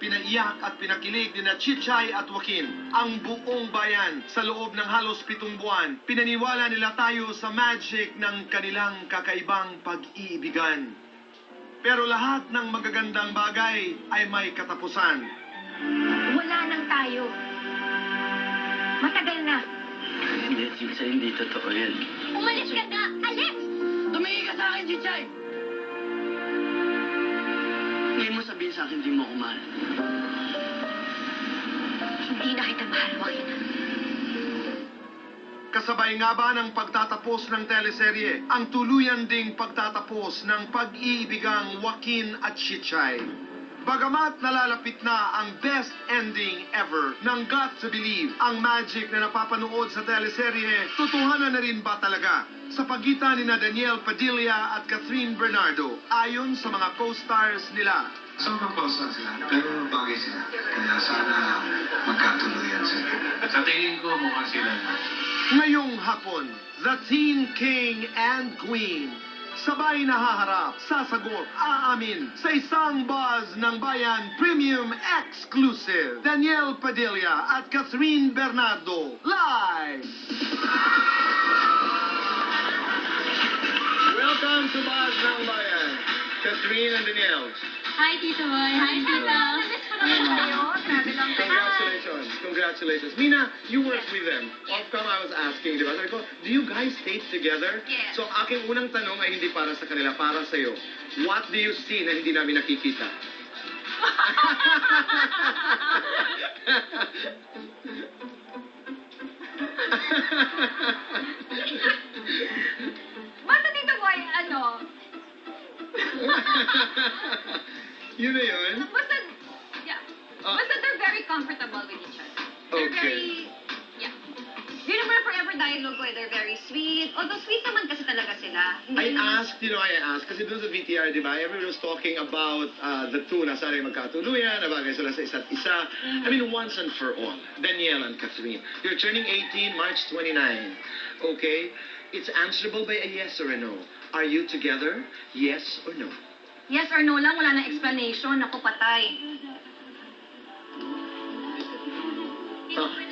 pinaiyak at pinakilig ni na Chichay at Joaquin ang buong bayan sa loob ng halos 7 buwan. Pinaniwala nila tayo sa magic ng kanilang kakaibang pag-iibigan. Pero lahat ng magagandang bagay ay may katapusan. Wala nang tayo. Matagal na. Hindi, Chichay, hindi totoo yan. Umalis ka na! Alis! Tumingin ka sa akin, Chichay! Ngayon mo sabihin sa akin, hindi mo ako mahal. Hindi na kita mahal, Joaquin. Kasabay nga ba ng pagtatapos ng teleserye, ang tuluyan ding pagtatapos ng pag-iibigang Joaquin at Chichay. Bagamat nalalapit na ang best ending ever ng Got to Believe, ang magic na napapanood sa teleserye, totohanan na rin ba talaga sa pagitan ni Daniel Padilla at Catherine Bernardo ayon sa mga co-stars nila? Sobrang close sila, pero bagay sila. Kaya sana magkatuluyan sila. Sa tingin ko, mukhang sila. Ngayong hapon, the Teen King and Queen sabay nahaharap, sasagot, aamin sa isang buzz ng bayan premium exclusive. Daniel Padilla at Catherine Bernardo, live! Welcome to Buzz ng Bayan, Catherine and Daniel. Hi, Tito Boy. Hi, Tito. Namiss ko naman kayo. Grabe lang kayo. Congratulations. Congratulations. Mina, you worked with them. Off cam, I was asking, di ba? Sabi ko, do you guys stay together? Yes. So, aking unang tanong ay hindi para sa kanila, para sa'yo. What do you see na hindi namin nakikita? Basta, Tito Boy, ano? Yun na yun? Basta, yeah. Basta they're very comfortable with each other. They're Okay. very, yeah. Yun naman ang forever dialogue ko, they're very sweet. Although sweet naman kasi talaga sila. I asked, kasi doon sa VTR, di ba, everyone was talking about the two na sana magkatuluyan, na bagay sila sa isa't isa. I mean, once and for all, Danielle and Catherine, you're turning 18 March 29, okay? It's answerable by a yes or a no. Are you together? Yes or no? Yes or no lang, wala na explanation. Ako patay.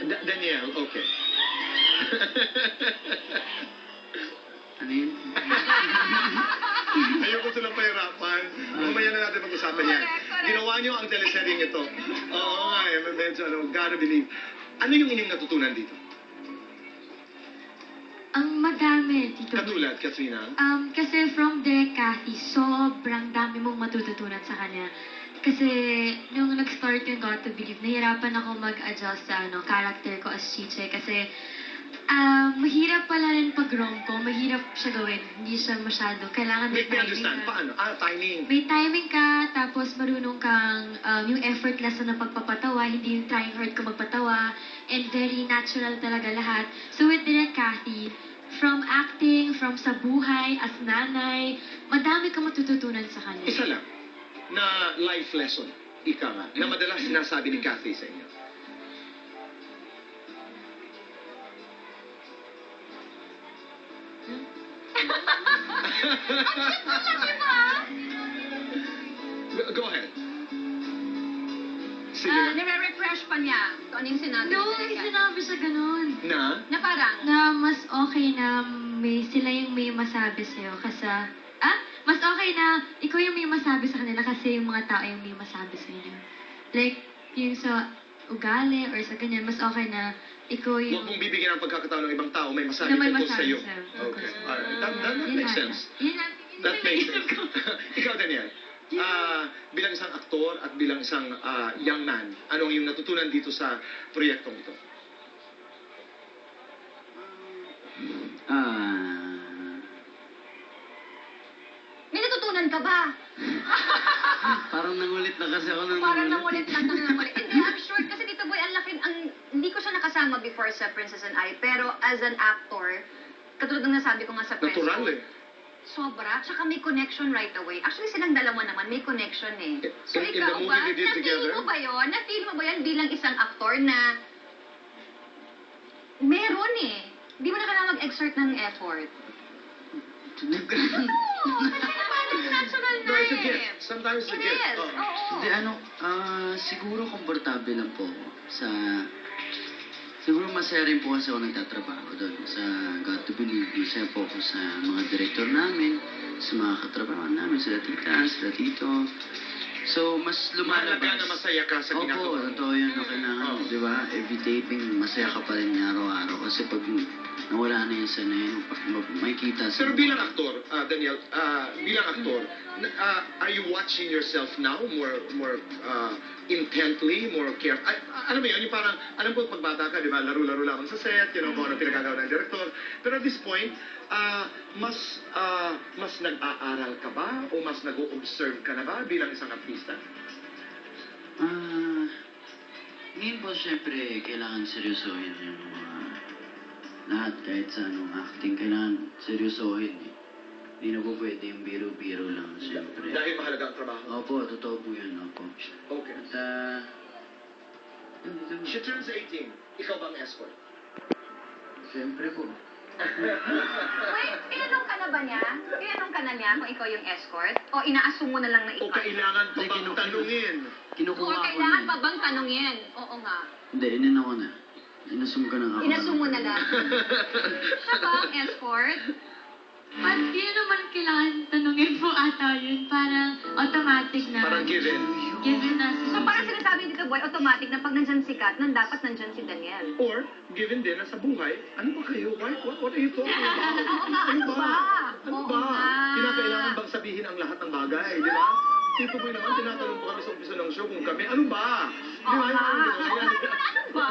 Danielle, okay. Ano yun? Ayoko silang pahirapan. Mamaya na natin pag-usapan yan. Correct. Ginawa niyo ang teleseryeng ito. Oo nga medyo gotta believe. Ano yung inyong natutunan dito? Ang madami, Tito Boy. Katulad, Katrina? Kasi from Direk Cathy, sobrang dami mong matututunan sa kanya. Kasi nung nag-start yung Got to Believe, nahirapan ako mag-adjust sa character ko as Chichay. Kasi mahirap pala rin pag rom-com, mahirap siya gawin. Hindi siya masyado. Kailangan may Make me timing understand. ka. Paano? Timing. May timing ka, tapos marunong kang yung effortless na pagpapatawa, hindi yung trying hard ka magpatawa, and very natural talaga lahat. So with Direk Cathy, from acting, from sa buhay, as nanay, madami kang matututunan sa kanya. Isa lang na life lesson, ika nga, na madalas sinasabi ni Cathy sa inyo. Go ahead. Sige. Nire-refresh pa niya kung ano yung sinabi. No, ni may Direk. sinabi siya ganun. Na? Na parang, Na mas okay na sila yung may masabi sa'yo kasi, mas okay na ikaw yung may masabi sa kanila kasi yung mga tao yung may masabi sa inyo. Like, yung sa ugali or sa ganyan, mas okay na ikaw Huwag yung... mong bibigyan ng pagkakataon ng ibang tao may masabi Na may tungkol masabi sa'yo. sa'yo. Okay. Alright. That Yun makes lang. sense. Yun lang. That makes sense. Ikaw, Daniel, bilang isang aktor at bilang isang young man, ano ang iyong natutunan dito sa proyektong ito? may natutunan ka ba? Parang nangulit na kasi ako ng Parang nangulit lang ng nangulit. Hindi, I'm sure kasi Tito Boy, hindi ko siya nakasama before sa Princess and I, pero as an actor, katulad ng nasabi ko nga sa press Natural con, sobra, tsaka may connection right away. Actually, silang dalawa naman, may connection eh. So In the ikaw movie ba, they did na-feel together? mo ba yun? Na-feel mo ba yan bilang isang aktor na meron eh. Hindi mo na kailangan mag-exert ng effort. Oo, kasi naman, it's Natural na No, it's a eh. gift. Sometimes it's a It gift. is. Oh. Oo. Hindi, siguro komportable lang po ako sa... Siguro masaya rin po kasi ako nagtatrabaho doon. Sa God to Believe, masaya po ako sa mga director namin, sa mga katrabaho namin, sila tita, sila tito. So, mas lumalabas. Mahalaga na masaya ka sa ginagawa Opo, mo. totoo yun na kailangan. Oo. Di ba? Every taping, masaya ka pa rin araw-araw. Kasi pag nawala na yung sana yun, makikita sa... Pero bilang aktor, Daniel, bilang aktor, are you watching yourself now more intently, more careful? Alam mo yun, yung parang, alam ko pag bata ka, di ba, laro-laro lang sa set, kung ano pinagagawa ng director. Pero at this point, mas nag-aaral ka ba o mas nag-o-observe ka na ba bilang isang artista? Ngayon po, syempre, kailangan seryosohin yung lahat. Kahit sa acting, kailangan seryosohin. Hindi na po pwede yung biro-biro lang, syempre. Dahil mahalaga ang trabaho. Opo, totoo po yun, opo. Okay. At, She turns 18. Ikaw bang escort? syempre po. Wait, tinanong ka na ba niya? Tinanong ka na niya kung ikaw yung escort? O inaassume mo na lang na O ikaw? kailangan pa bang tanungin? Kinukuha O ko kailangan na. pa bang tanungin? Oo nga. Hindi, inin ako na. Inassume ko na ako. Inassume mo na lang. Siya ba ang escort? Di naman kailangan tanungin po ata yun. Parang automatic na. Parang given. Given na. So parang sinasabi ni Boy, automatic na pag nandyan si Kat, dapat nandyan si Daniel. Or, given din na sa buhay, ano ba kayo? What are you talking about? Oo nga, ano ba? Ano Oo ba? nga. Kinakailangan bang sabihin ang lahat ng bagay, di ba? Tito Boy naman, tinatanong po kami sa umpisa ng show kung kami, ano ba? Di Oo ba? nga. Yung Oo nga, ano ba?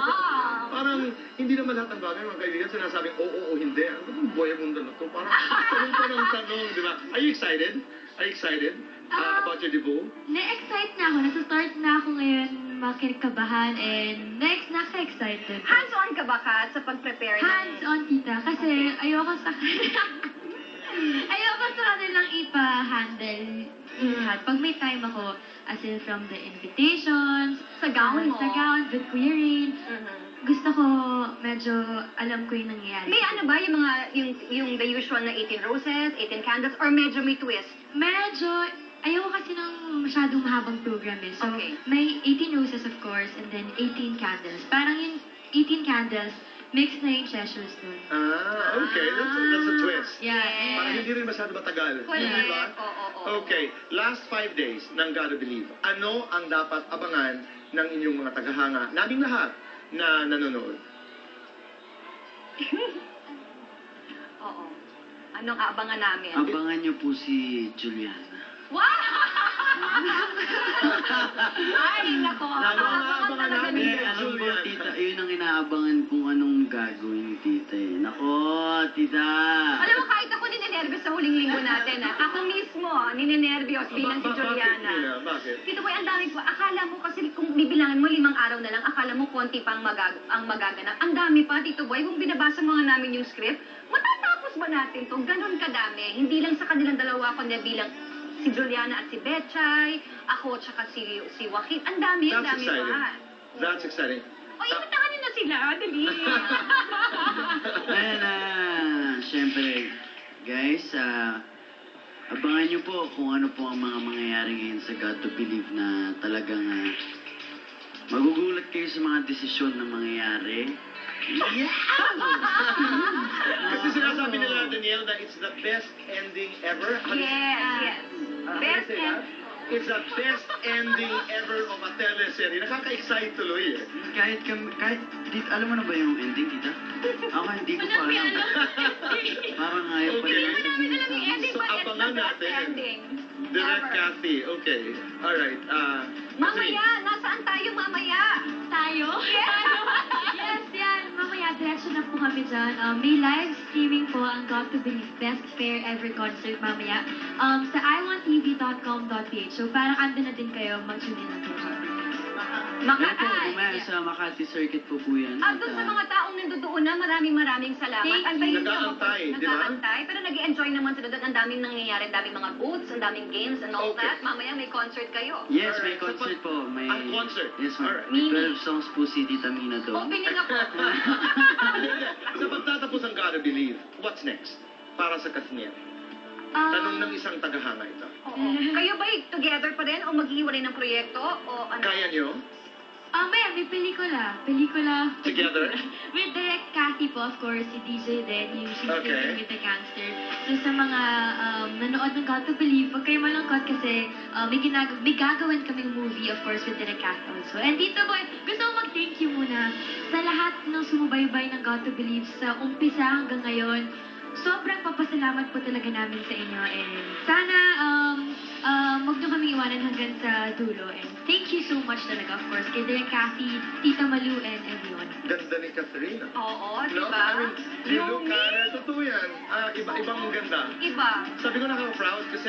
Parang hindi naman lahat ng bagay, mga kaibigan, sinasabing oo o hindi. Ano ba boy ang mundo na to? Parang tanong pa ng tanong, di ba? Are you excited? Are you excited about your debut? Na-excite na ako. Nasa-start na ako ngayon makikabahan and naka-excited. Hands-on ka ba, Kat, sa pag-prepare ng... Hands-on, tita. Kasi ayoko sa ayoko sa kanilang ipa-handle lahat. Pag may time ako, as in from the invitations, Sa gown mo? Sa gown, the querying, Mhm. gusto ko medyo alam ko yung nangyayari. May ano ba, yung mga, yung the usual na 18 roses, 18 candles, or medyo may twist? Medyo, ayoko kasi ng masyadong mahabang program eh. So, Okay. may 18 roses of course, and then 18 candles. Parang yung 18 candles, mix na yung treasures dun. Okay. That's a twist. Yeah. Yes. Parang hindi rin masyado matagal. Correct. Di ba? Oo. Okay. Last 5 days ng Gotta Believe. Ano ang dapat abangan ng inyong mga tagahanga, naming lahat na nanonood? Oo. Anong aabangan namin? Abangan niyo po si Juliana. Wow! Ay, nako. Aabangan namin. Hindi, alam ko, tita, yun ang inaabangan kung anong gagawin ni tita eh. Nako, tita! Alam mo, kahit ako ninenervyos sa huling linggo natin, Ako mismo, ninenervyos bilang si Juliana. Bakit? Tito Boy, ang dami po. Akala mo kasi kung bibilangin mo 5 araw na lang, akala mo konti pang ang magaganap. Ang dami pa, Tito Boy. Kung binabasa mo nga namin yung script, matatapos ba natin to? Ganon kadami. Hindi lang sa kanilang dalawa, kundi bilang si Juliana at si Betchay, ako tsaka si Joaquin. Ang dami That's pa. exciting. That's exciting. O, imitahan niyo na sila. Dali. Ayan syempre, guys, abangan niyo po kung ano po ang mga mangyayari ngayon sa God to Believe na talagang magugulat kayo sa mga desisyon na mangyayari. Kasi sinasabi nila, Daniel, that it's the best ending ever. Yes. Best end. It's the best ending ever of a teleserye. Nakaka-excite tuloy eh. Kahit, alam mo na ba yung ending, tita? Ako hindi ko pa alam. Parang ayaw pa Okay. nila Hindi namin alam yung ending, So, but it's the abangan best natin. ending. Direct Ever. Kathy. Okay. Alright. Mamaya, nasaan tayo mamaya? Tayo? Yes, yan. Mamaya, diretso na po kami dyan. May live streaming po ang God to Believe Best Fair Ever Concert mamaya sa iwantv.com.ph. So parang ando na din kayo, mag-tune in na po kami. Ngayon po, mamaya sa Makati Circuit po yan. At doon sa mga taong nandoon na, maraming salamat. Thank you. Antayin niyo Nag-aantay, di ba? Nag-aantay, pero nag-enjoy naman sila doon. Ang daming nangyayari, ang daming mga booths, ang daming games and all Okay. that. Mamaya may concert kayo. Yes, may Alright, so concert po. May... Ang concert? Yes, ma'am. Alright. May Mini. 12 songs po si Tita Mina doon. Opening ako. Sa pagtatapos ang Gotta Believe, what's next? Para sa Kathniel. Tanong ng isang tagahanga ito. Oo. Kayo ba together pa rin o maghihiwalay ng proyekto o ano? Kaya nyo? May pelikula. Pelikula. Together? With Direct Cathy po, of course, si DJ din, yung She's Okay. Living with the Gangster. So sa mga nanood ng God to Believe, huwag kayo malungkot kasi may gagawin kaming movie, of course, with Direct Cathy also. And dito po, gusto ko mag-thank you muna sa lahat ng sumubaybay ng God to Believe sa umpisa hanggang ngayon. Sobrang papasalamat po talaga namin sa inyo and sana huwag niyo kami iwanan hanggang sa dulo. And thank you so much talaga, of course, kay Direk Cathy, Tita Malu, and everyone. Ganda ni Catherine. Oo, di No? ba? I mean, you look at her, totoo yan. Ibang ganda. Iba. Sabi ko nakaka-proud kasi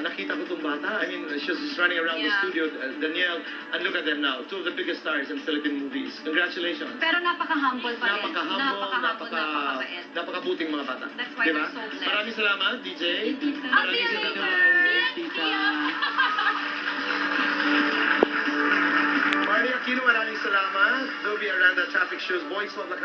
nakita ko itong bata. I mean, she's just running around the Yeah. studio. Danielle, and look at them now. Two of the biggest stars in Philippine movies. Congratulations. Pero napaka-humble pa rin. Napaka-humble, napaka-mabait. napakabuting mga bata. That's why Diba? we're so blessed. Maraming salamat, DJ. Tita. Ang Maraming bilis! salamat. Tita. Marty Aquino, maraming salamat. Dobby Aranda, Traffic Shoes, Boys of the